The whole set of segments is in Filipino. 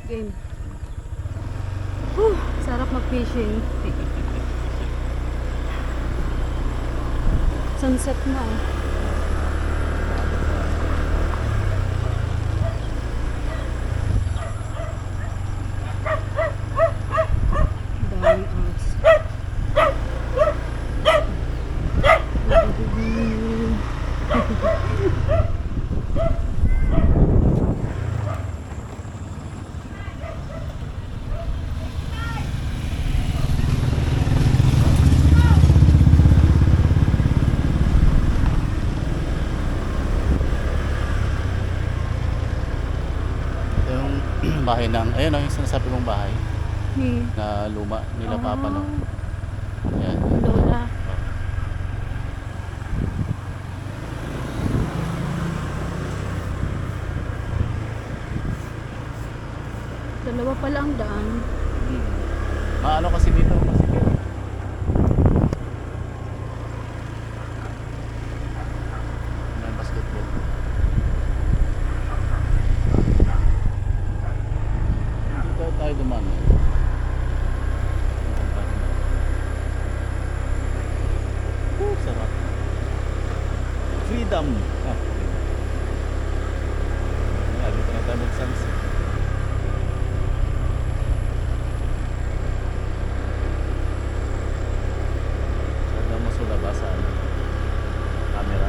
Game. Sarap mag-fishing. Sunset na eh. Daming ahas. Bahay ng, ayun ang yung sinasabi kong bahay Ni na luma nila Papa, no? Yan. Lola. Dalawa pala ang daan. Maano kasi dito, masikip. May basketball. Dito tayo duman. Sarap. Freedom. Dito na tayo mag-sunset. Sa camera.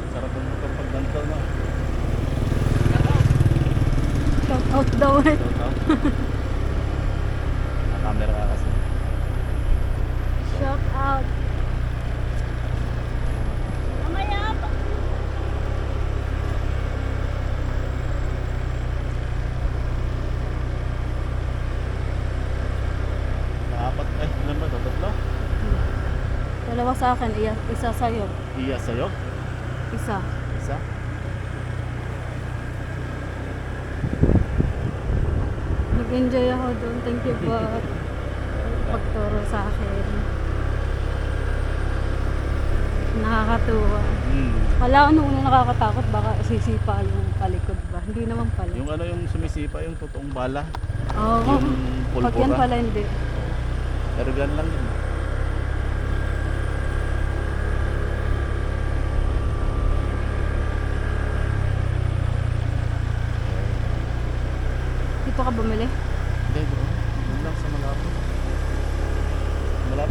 Sarap ng motor pag ganito, no? Shout out daw eh. Camera ka kasi. Shout out. Apat, ilan ba? Tatlo? Dalawa sa akin, isa sa'yo. Iya sa'yo? Isa. Isa? Nag-enjoy ako doon. Thank you po. Pagturo sa akin. Nakakatuwa. Wala ko nung una nakakatakot, baka sisipa yung palikod ba. Hindi naman pala. Yung ano yung sumisipa, yung totoong bala. Oo. Yung Pag yan pulbura. pala hindi. Pero gan lang yun. Dito ka bumili?